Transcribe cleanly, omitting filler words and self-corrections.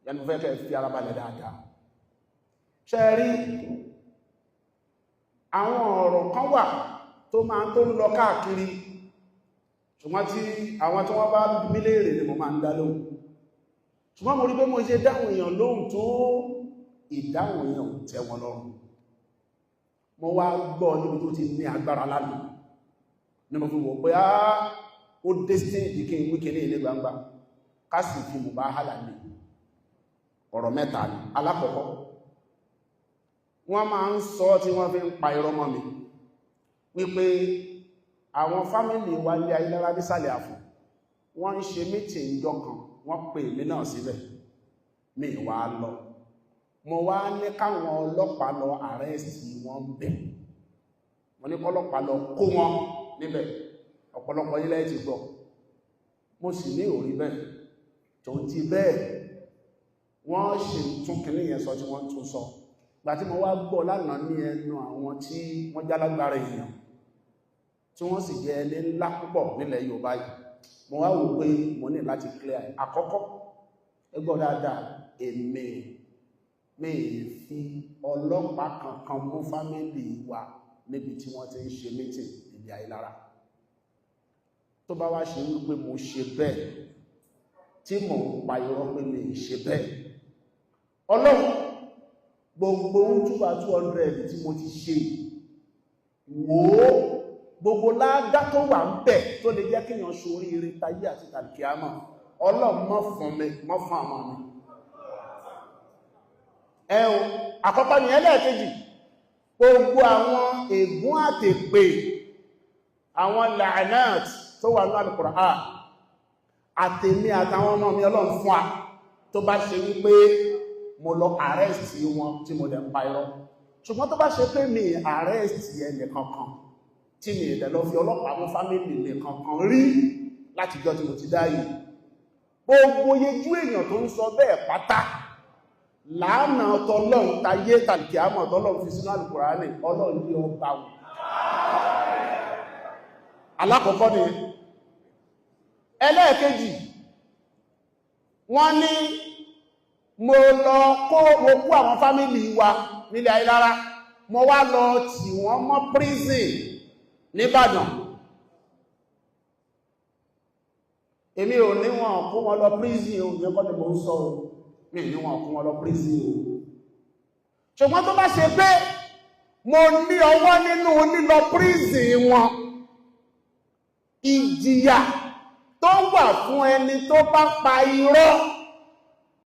yẹnu fẹ́ kẹ́ fi ara balẹ̀ dáadáa. Ṣé rí àwọn ọ̀rọ̀ kan wà tó máa tó ń lọ káàkiri, ṣùgbọ́n tí àwọn tí wọ́n bá bí léèrè ni mo máa ń dá lóhùn. Ṣùgbọ́n mo rí pé mo ṣe dáhùn èèyàn lóhùn tó ìdáhùn èèyàn tẹ́ wọn lọ́rùn. Mo wá gbọ́ níbi tó ti ní agbára lánàá ní mo fi wò pé ó dé stage kí n wíkẹ́ ní ilé gbangba ká sì fi mú bá hálà ní ọ̀rọ̀ mẹ́ta ní. Alákọ̀ọ́kọ́, wọ́n máa ń sọ tí wọ́n fi ń pa irọ́ mọ́ mi wípé àwọn fámílì wa ní Ayélára nísàlẹ̀ Àfọ̀n wọ́n ń ṣe mítì ìjọ kan, wọ́n pè mí náà síbẹ̀, mi wá lọ. Mo wá ní káwọn ọlọ́pàá lọ àrẹ́sì wọn bẹ̀, mo ní kọ́lọ́pàá lọ kó wọn níbẹ̀. Ọ̀pọ̀lọpọ̀ ilẹ̀ ti gbọ́, mo sì ní orí bẹ́ẹ̀ tó ti bẹ́ẹ̀ wọ́n ṣe tún kìíní yẹn sọ tí wọ́n tún sọ. Gbà tí mo wá gbọ́ lánàá ní ẹnu àwọn tí wọ́n jálágbára èèyàn tí wọ́n sì jẹ́ ẹni ńlá púpọ̀ nílẹ̀ Yorùbá yìí, mo wá wò pé mo ní láti clear. Àkọ́kọ́, ẹ gbọ́ dáadáa, èmi mi fi ọlọ́pàá kankan mú fámílì wa níbi tí wọ́n ti ń ṣe meeting níbi Ayélára. Tó bá wá ṣe wípé mo ṣe bẹ́ẹ̀ tí mò ń pa irọ́ pé mi ṣe bẹ́ẹ̀, Ọlọ́run gbogbo 200 tí mo ti ṣe wò ó, gbogbo ládá tó wà ń bẹ̀ tó lè jẹ́ kíyàn ṣorí ire tayé àti tàlkíámà, Ọlọ́run mọ́ fún mi, mọ́ fún àwọn mi. Ẹ̀hùn àkọ́kọ́ ni. Ẹlẹ́ẹ̀kejì, gbogbo àwọn ègún àtèpè, àwọn la'anat tó wà ní Al-Qur'an àtèmi àtàwọn ọmọ mi Ọlọ́run fún wa tó bá ṣe wípé mo lọ arrest wọn tí mo dẹ̀ ń pa irọ́. Ṣùgbọ́n tó bá ṣe pé mi arrest ẹni kankan tí mi ìdẹ̀ lọ fi ọlọ́pàá mú fámílì mi kankan rí láti jọ tí mo ti dáyé, gbogbo yejú èèyàn tó ń sọ bẹ́ẹ̀ pátá láàánà tọ́lọ́run tayé tàlkíámà tọ́lọ́run fi sínú Al-Qur'ani, Ọlọ́run ní ọba wù. Alákọ̀ọ́kọ́ ni. Ẹlẹ́ẹ̀kejì, wọ́n ní mo kó àwọn fámílì wa nílẹ̀ Ayélára, mo wá lọ tì wọ́n mọ́ prison n'Íbàdàn. Èmi ò ní wọn kó wọn lọ prison o, ìyẹn kọ́ ni mo ń sọ o, mi ní wọn kó wọn lọ prison o. Ṣùgbọ́n tó bá ṣe pé mo ní ọwọ́ nínú lílọ prison wọn, ìjìyà tó wà fún ẹni tó bá pa irọ́